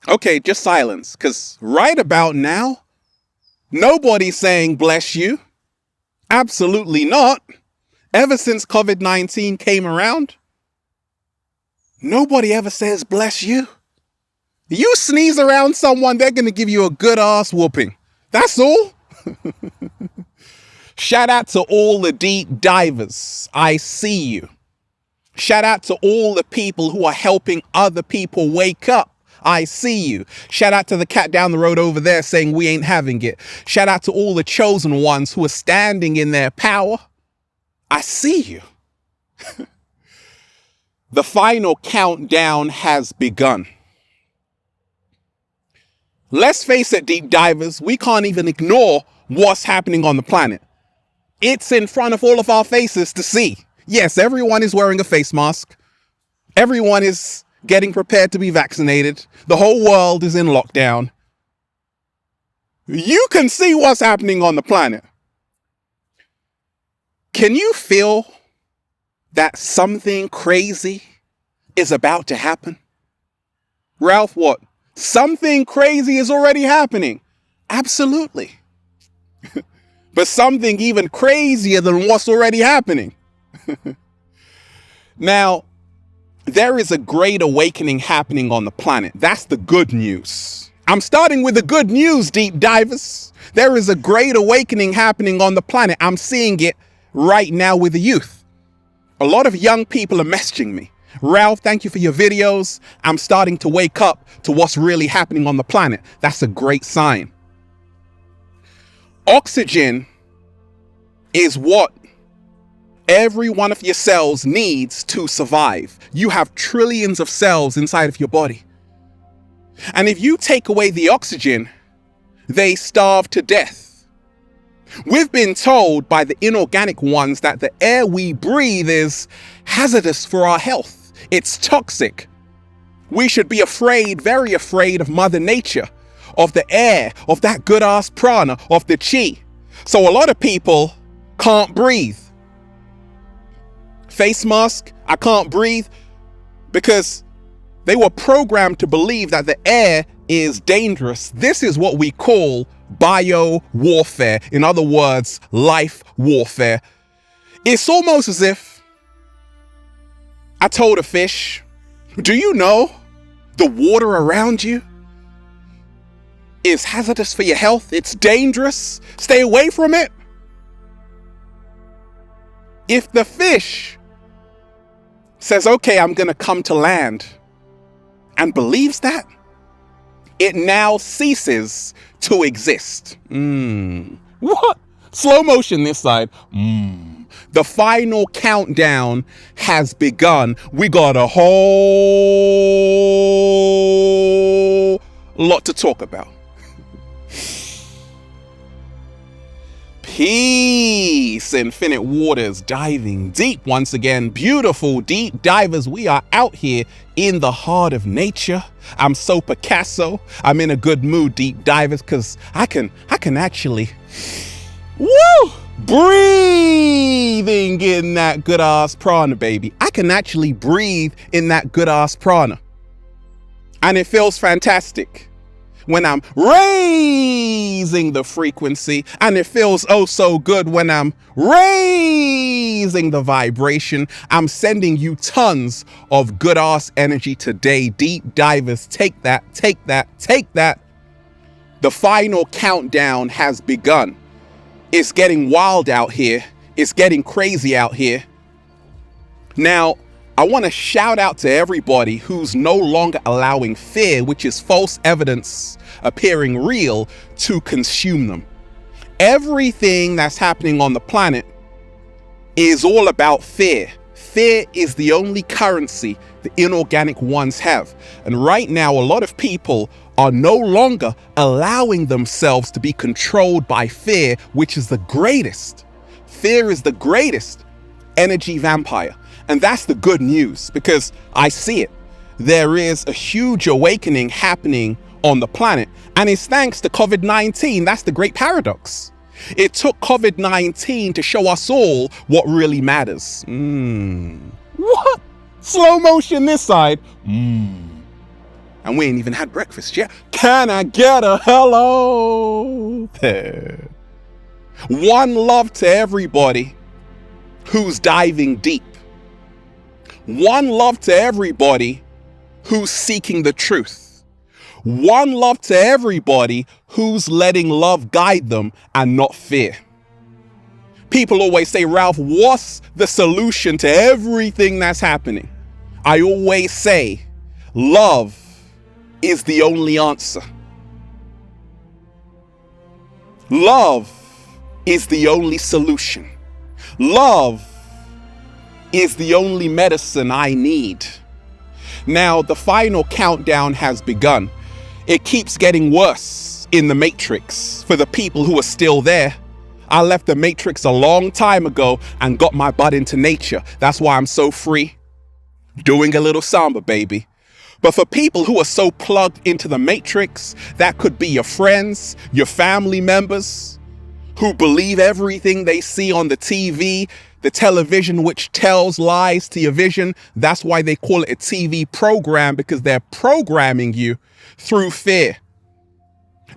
Okay, just silence, because right about now, nobody's saying bless you. Absolutely not. Ever since COVID-19 came around, nobody ever says bless you. You sneeze around someone, they're going to give you a good ass whooping. That's all. Shout out to all the deep divers. I see you. Shout out to all the people who are helping other people wake up. I see you. Shout out to the cat down the road over there saying we ain't having it. Shout out to all the chosen ones who are standing in their power. I see you. The final countdown has begun. Let's face it, deep divers, we can't even ignore what's happening on the planet. It's in front of all of our faces to see. Yes, everyone is wearing a face mask. Everyone is getting prepared to be vaccinated. The whole world is in lockdown. You can see what's happening on the planet. Can you feel that something crazy is about to happen? Ralph, what? Something crazy is already happening. Absolutely. But something even crazier than what's already happening. Now, there is a great awakening happening on the planet. That's the good news. I'm starting with the good news, deep divers. There is a great awakening happening on the planet. I'm seeing it right now with the youth. A lot of young people are messaging me. Ralph, thank you for your videos. I'm starting to wake up to what's really happening on the planet. That's a great sign. Oxygen is what every one of your cells needs to survive. You have trillions of cells inside of your body. And if you take away the oxygen, they starve to death. We've been told by the inorganic ones that the air we breathe is hazardous for our health. It's toxic. We should be afraid, very afraid of Mother Nature, of the air, of that good ass prana, of the chi. So a lot of people can't breathe. Face mask, I can't breathe, because they were programmed to believe that the air is dangerous. This is what we call bio warfare. In other words, life warfare. It's almost as if I told a fish, do you know the water around you is hazardous for your health? It's dangerous. Stay away from it. If the fish says, okay, I'm going to come to land, and believes that, it now ceases to exist. What? Slow motion this side. The final countdown has begun. We got a whole lot to talk about. Peace, infinite waters, diving deep once again. Beautiful deep divers, we are out here in the heart of nature. I'm so Picasso. I'm in a good mood, deep divers, because I can actually, breathing in that good ass prana, baby. I can actually breathe in that good ass prana. And it feels fantastic when I'm raising the frequency, and it feels oh so good when I'm raising the vibration. I'm sending you tons of good ass energy today, deep divers. Take that, take that, take that. The final countdown has begun. It's getting wild out here. It's getting crazy out here. Now, I want to shout out to everybody who's no longer allowing fear, which is false evidence appearing real, to consume them. Everything that's happening on the planet is all about fear. Fear is the only currency the inorganic ones have. And right now, a lot of people are no longer allowing themselves to be controlled by fear, which is the greatest. Fear is the greatest energy vampire. And that's the good news, because I see it. There is a huge awakening happening on the planet, and it's thanks to COVID-19. That's the great paradox. It took COVID-19 to show us all what really matters. What? Slow motion this side. And we ain't even had breakfast yet. Can I get a hello there? One love to everybody who's diving deep. One love to everybody who's seeking the truth. One love to everybody who's letting love guide them and not fear. People always say, Ralph, what's the solution to everything that's happening? I always say, love is the only answer. Love is the only solution. Love is the only medicine I need. Now, the final countdown has begun. It keeps getting worse in the Matrix for the people who are still there. I left the Matrix a long time ago and got my butt into nature. That's why I'm so free, doing a little samba, baby. But for people who are so plugged into the Matrix, that could be your friends, your family members, who believe everything they see on the TV, the television, which tells lies to your vision. That's why they call it a TV program, because they're programming you through fear.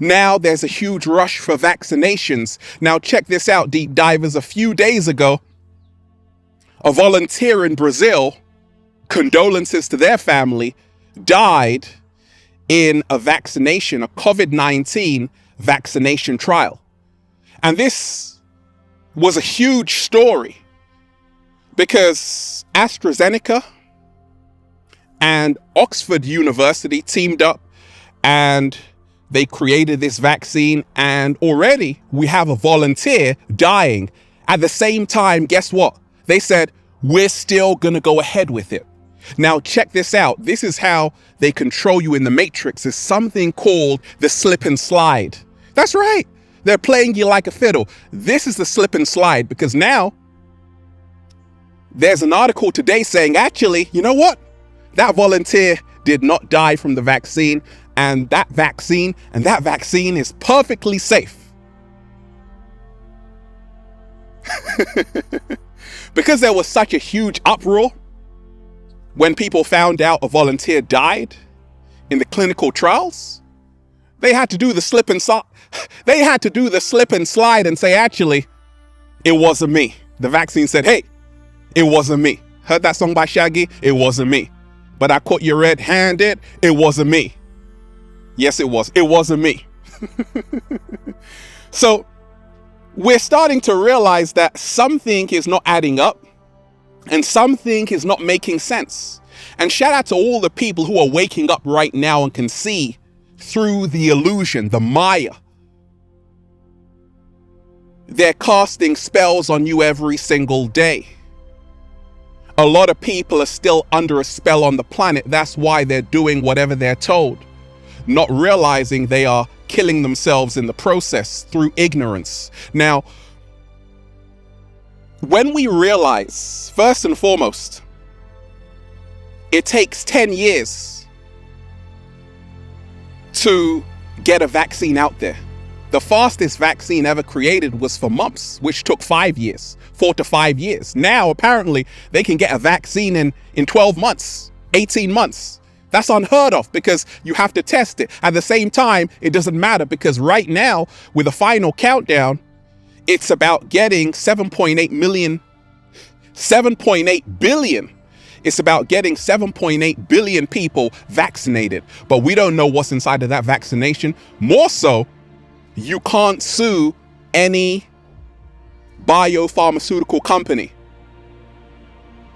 Now there's a huge rush for vaccinations. Now check this out, deep divers. A few days ago, a volunteer in Brazil, condolences to their family, died in a vaccination, a COVID-19 vaccination trial. And this was a huge story because AstraZeneca and Oxford University teamed up and they created this vaccine, and already we have a volunteer dying. At the same time, guess what? They said, we're still going to go ahead with it. Now, check this out. This is how they control you in the Matrix. There's something called the slip and slide. That's right. They're playing you like a fiddle. This is the slip and slide, because now there's an article today saying, actually, you know what? That volunteer did not die from the vaccine, and that vaccine is perfectly safe. Because there was such a huge uproar when people found out a volunteer died in the clinical trials, they had to do the slip and slide. They had to do the slip and slide and say, actually, it wasn't me. The vaccine said, hey, it wasn't me. Heard that song by Shaggy? It wasn't me. But I caught you red-handed. It wasn't me. Yes, it was. It wasn't me. So we're starting to realize that something is not adding up and something is not making sense. And shout out to all the people who are waking up right now and can see through the illusion, the Maya. They're casting spells on you every single day. A lot of people are still under a spell on the planet. That's why they're doing whatever they're told, not realizing they are killing themselves in the process through ignorance. Now, when we realize, first and foremost, it takes 10 years to get a vaccine out there. The fastest vaccine ever created was for mumps, which took 5 years, 4 to 5 years. Now, apparently, they can get a vaccine in 12 months, 18 months. That's unheard of because you have to test it. At the same time, it doesn't matter because right now, with the final countdown, it's about getting 7.8 billion. It's about getting 7.8 billion people vaccinated. But we don't know what's inside of that vaccination. More so, you can't sue any biopharmaceutical company.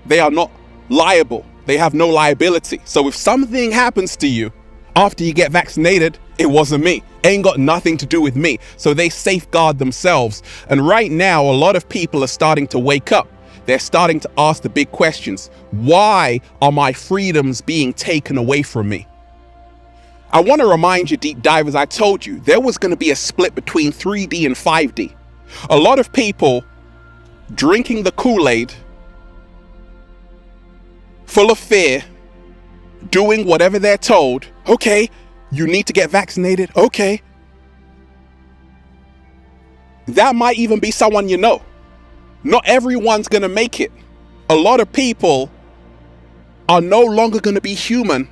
They are not liable. They have no liability. So if something happens to you after you get vaccinated, it wasn't me. Ain't got nothing to do with me. So they safeguard themselves. And right now, a lot of people are starting to wake up. They're starting to ask the big questions. Why are my freedoms being taken away from me? I want to remind you, deep divers, I told you there was going to be a split between 3D and 5D. A lot of people drinking the Kool-Aid, full of fear, doing whatever they're told. Okay, you need to get vaccinated. Okay. That might even be someone you know. Not everyone's going to make it. A lot of people are no longer going to be human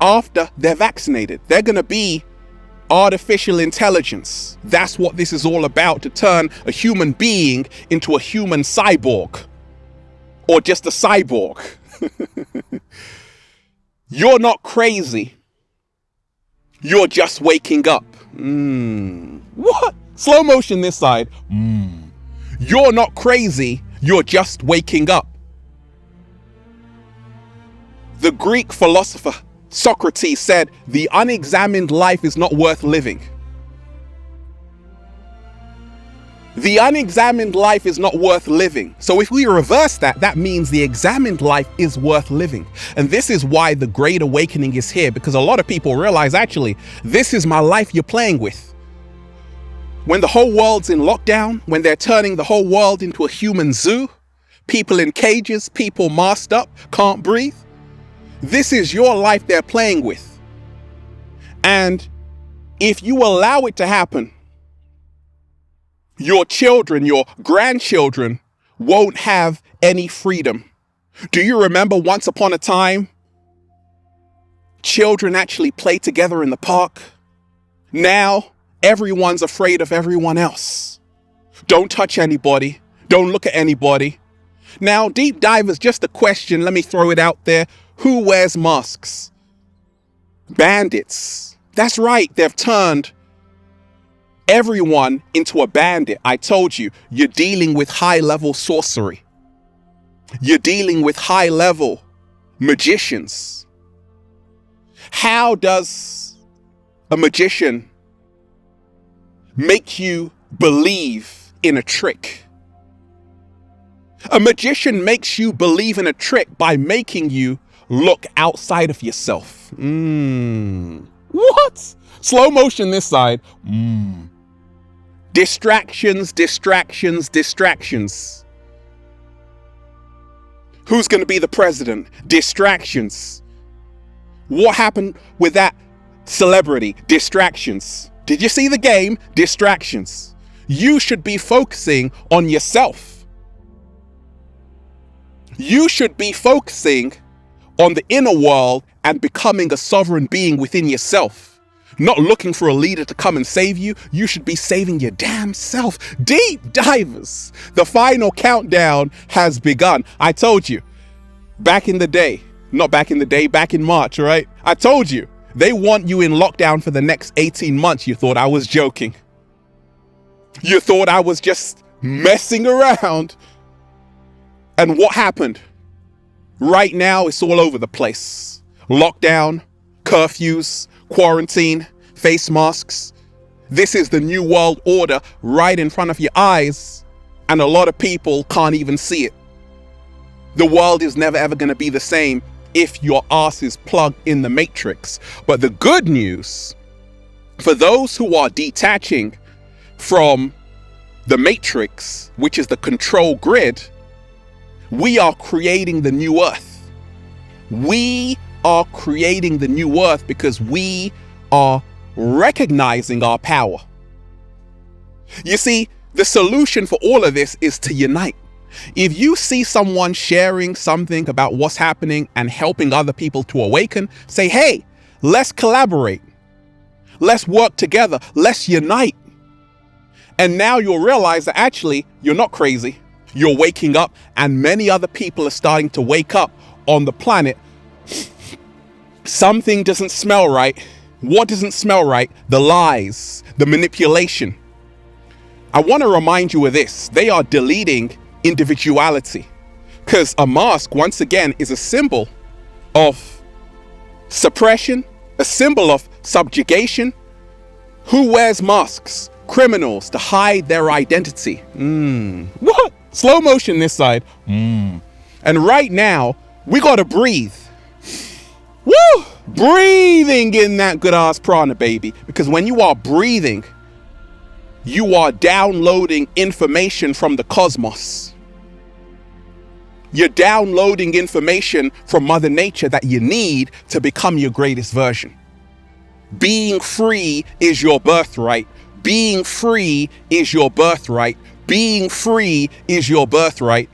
after they're vaccinated. They're going to be artificial intelligence. That's what this is all about, to turn a human being into a human cyborg, or just a cyborg. You're not crazy. You're just waking up. What? Slow motion this side. You're not crazy. You're just waking up. The Greek philosopher Socrates said, the unexamined life is not worth living. The unexamined life is not worth living. So if we reverse that, that means the examined life is worth living. And this is why the Great Awakening is here, because a lot of people realize, actually, this is my life you're playing with. When the whole world's in lockdown, when they're turning the whole world into a human zoo, people in cages, people masked up, can't breathe, this is your life they're playing with. And if you allow it to happen, your children, your grandchildren won't have any freedom. Do you remember once upon a time, children actually played together in the park? Now, everyone's afraid of everyone else. Don't touch anybody. Don't look at anybody. Now, deep divers, just a question, let me throw it out there. Who wears masks? Bandits. That's right, they've turned everyone into a bandit. I told you, you're dealing with high-level sorcery. You're dealing with high-level magicians. How does a magician make you believe in a trick? A magician makes you believe in a trick by making you look outside of yourself. What? Slow motion this side. Distractions, distractions, distractions. Who's going to be the president? Distractions. What happened with that celebrity? Distractions. Did you see the game? Distractions. You should be focusing on yourself. You should be focusing on the inner world and becoming a sovereign being within yourself. Not looking for a leader to come and save you. You should be saving your damn self. Deep divers, the final countdown has begun. I told you, back in March, right? I told you, they want you in lockdown for the next 18 months. You thought I was joking. You thought I was just messing around. And what happened? Right now, it's all over the place. Lockdown, curfews, quarantine, face masks. This is the new world order right in front of your eyes, and a lot of people can't even see it. The world is never ever going to be the same if your ass is plugged in the matrix. But the good news, for those who are detaching from the matrix, which is the control grid, we are creating the new earth. We are creating the new earth because we are recognizing our power. You see, the solution for all of this is to unite. If you see someone sharing something about what's happening and helping other people to awaken, say, hey, let's collaborate. Let's work together. Let's unite. And now you'll realize that actually you're not crazy. You're waking up, and many other people are starting to wake up on the planet. Something doesn't smell right. What doesn't smell right? The lies, the manipulation. I want to remind you of this. They are deleting individuality, because a mask, once again, is a symbol of suppression, a symbol of subjugation. Who wears masks? Criminals, to hide their identity. What? Slow motion this side. And right now, we got to breathe. Woo! Breathing in that good ass prana, baby. Because when you are breathing, you are downloading information from the cosmos. You're downloading information from Mother Nature that you need to become your greatest version. Being free is your birthright. Being free is your birthright. Being free is your birthright.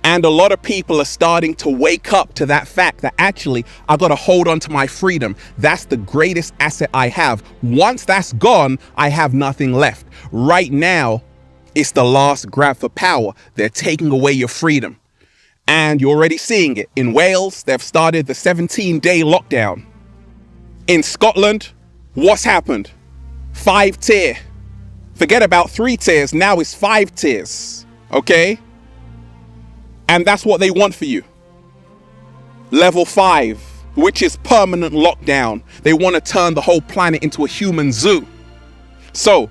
And a lot of people are starting to wake up to that fact that actually I got to hold on to my freedom. That's the greatest asset I have. Once that's gone, I have nothing left. Right now, it's the last grab for power. They're taking away your freedom. And you're already seeing it. In Wales, they've started the 17-day lockdown. In Scotland, what's happened? 5-tier. Forget about 3 tiers. Now it's 5 tiers. Okay? And that's what they want for you. Level 5, which is permanent lockdown. They want to turn the whole planet into a human zoo. So,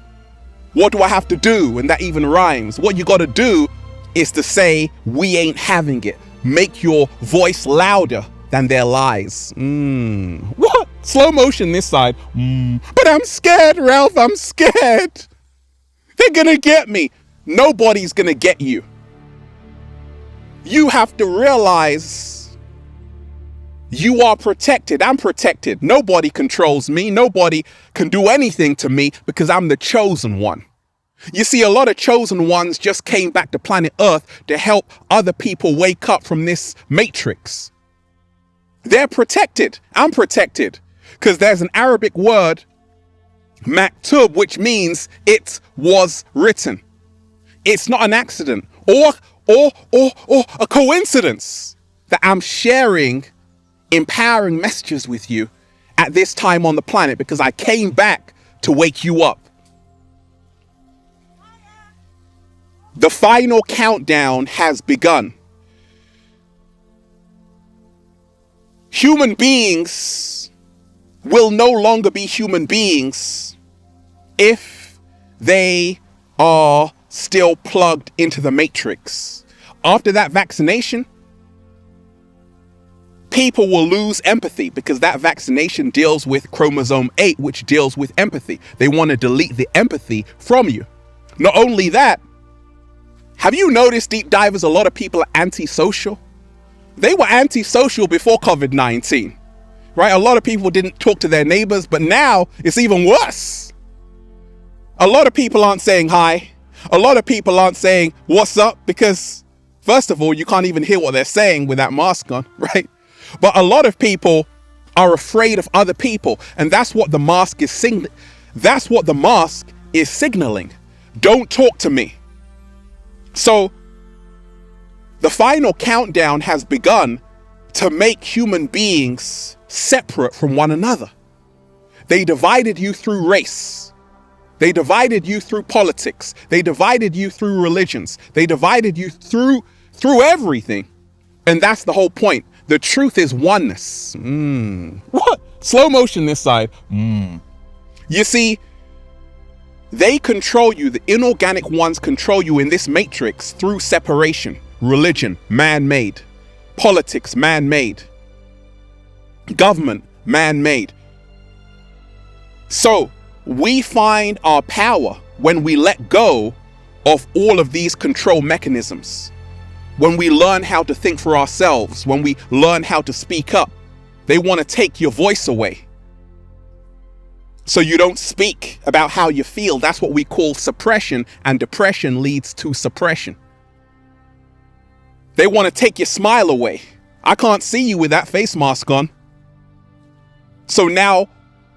what do I have to do? And that even rhymes. What you got to do is to say, we ain't having it. Make your voice louder than their lies. What? Slow motion this side. But I'm scared, Ralph. I'm scared. They're going to get me. Nobody's going to get you. You have to realize you are protected. I'm protected. Nobody controls me. Nobody can do anything to me because I'm the chosen one. You see, a lot of chosen ones just came back to planet Earth to help other people wake up from this matrix. They're protected. I'm protected because there's an Arabic word, maktub, which means it was written. It's not an accident or a coincidence that I'm sharing empowering messages with you at this time on the planet because I came back to wake you up. The final countdown has begun. Human beings will no longer be human beings if they are still plugged into the matrix. After that vaccination, people will lose empathy because that vaccination deals with chromosome 8, which deals with empathy. They want to delete the empathy from you. Not only that, have you noticed, deep divers, a lot of people are antisocial? They were antisocial before COVID-19, right? A lot of people didn't talk to their neighbors, but now it's even worse. A lot of people aren't saying hi. A lot of people aren't saying what's up because, first of all, you can't even hear what they're saying with that mask on, right? But a lot of people are afraid of other people, and that's what the mask is signaling. Don't talk to me. So the final countdown has begun to make human beings separate from one another. They divided you through race. They divided you through politics. They divided you through religions. They divided you through everything. And that's the whole point. The truth is oneness. What? Slow motion this side. You see, they control you. The inorganic ones control you in this matrix through separation. Religion, man-made. Politics, man-made. Government, man-made. So we find our power when we let go of all of these control mechanisms. When we learn how to think for ourselves, when we learn how to speak up. They want to take your voice away. So you don't speak about how you feel. That's what we call suppression, and depression leads to suppression. They want to take your smile away. I can't see you with that face mask on. So now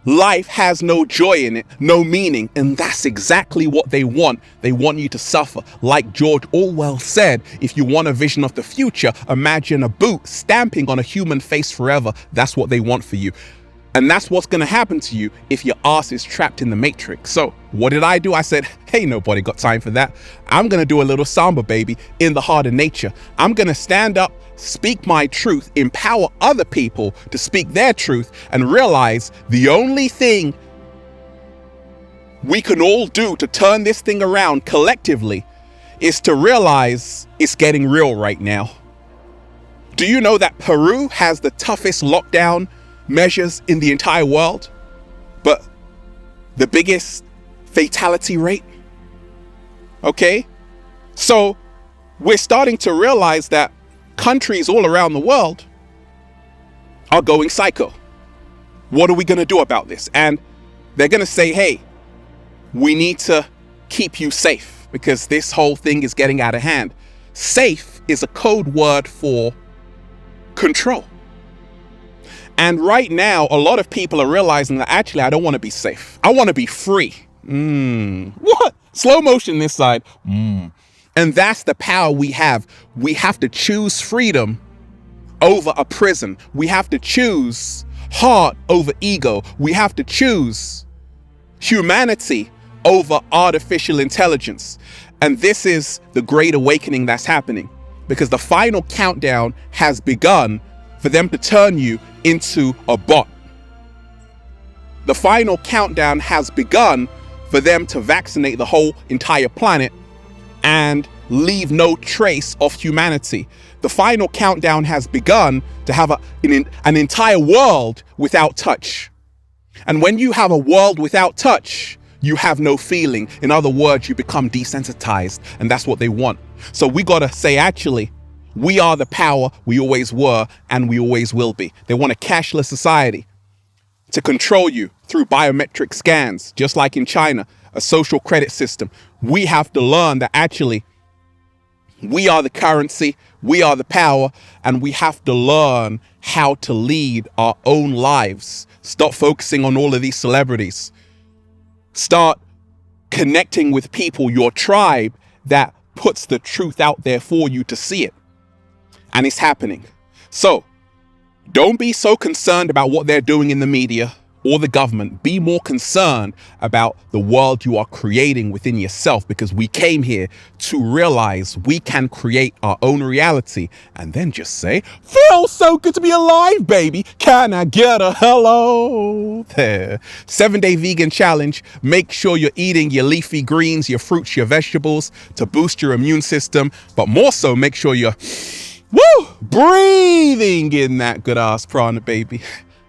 life has no joy in it, no meaning, and that's exactly what they want. They want you to suffer. Like George Orwell said, if you want a vision of the future, imagine a boot stamping on a human face forever. That's what they want for you. And that's what's going to happen to you if your ass is trapped in the matrix. So what did I do? I said, hey, nobody got time for that. I'm going to do a little samba, baby, in the heart of nature. I'm going to stand up, speak my truth, empower other people to speak their truth, and realize the only thing we can all do to turn this thing around collectively is to realize it's getting real right now. Do you know that Peru has the toughest lockdown measures in the entire world, but the biggest fatality rate? Okay, so we're starting to realize that countries all around the world are going psycho. What are we going to do about this? And they're going to say, hey, we need to keep you safe because this whole thing is getting out of hand. Safe is a code word for control. And right now, a lot of people are realizing that actually I don't want to be safe. I want to be free. What? Slow motion this side. And that's the power we have. We have to choose freedom over a prison. We have to choose heart over ego. We have to choose humanity over artificial intelligence. And this is the great awakening that's happening, because the final countdown has begun for them to turn you into a bot. The final countdown has begun for them to vaccinate the whole entire planet and leave no trace of humanity. The final countdown has begun to have an entire world without touch. And when you have a world without touch, you have no feeling. In other words, you become desensitized, and that's what they want. So we gotta say, actually, we are the power, we always were, and we always will be. They want a cashless society to control you through biometric scans, just like in China, a social credit system. We have to learn that actually we are the currency, we are the power, and we have to learn how to lead our own lives. Stop focusing on all of these celebrities. Start connecting with people, your tribe, that puts the truth out there for you to see it. And it's happening. So don't be so concerned about what they're doing in the media or the government. Be more concerned about the world you are creating within yourself, because we came here to realize we can create our own reality. And then just say, feels so good to be alive, baby. Can I get a hello there? 7-day vegan challenge. Make sure you're eating your leafy greens, your fruits, your vegetables to boost your immune system. But more so, make sure you're breathing in that good ass prana, baby.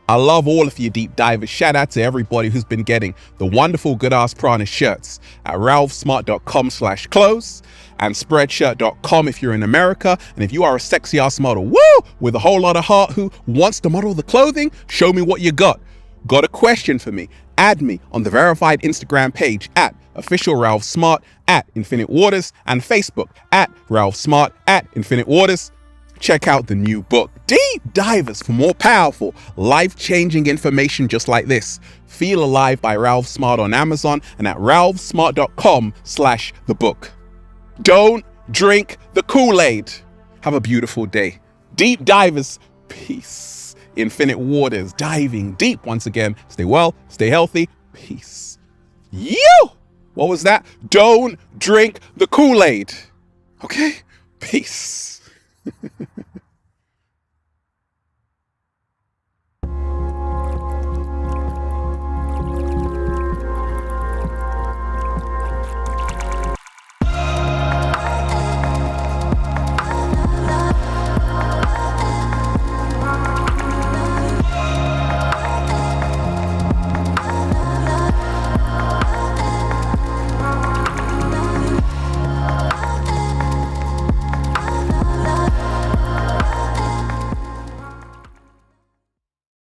I love all of you deep divers. Shout out to everybody who's been getting the wonderful Good Ass Prana shirts at ralphsmart.com/clothes and spreadshirt.com if you're in America. And if you are a sexy ass model, with a whole lot of heart who wants to model the clothing, show me what you got. Got a question for me? Add me on the verified Instagram page at official Ralph Smart at Infinite Waters, and Facebook at Ralph Smart at Infinite Waters. Check out the new book, Deep Divers, for more powerful, life-changing information just like this. Feel Alive by Ralph Smart on Amazon and at ralphsmart.com/the-book. Don't drink the Kool-Aid. Have a beautiful day. Deep Divers, peace. Infinite Waters, diving deep once again. Stay well, stay healthy, peace. What was that? Don't drink the Kool-Aid. Okay? Peace.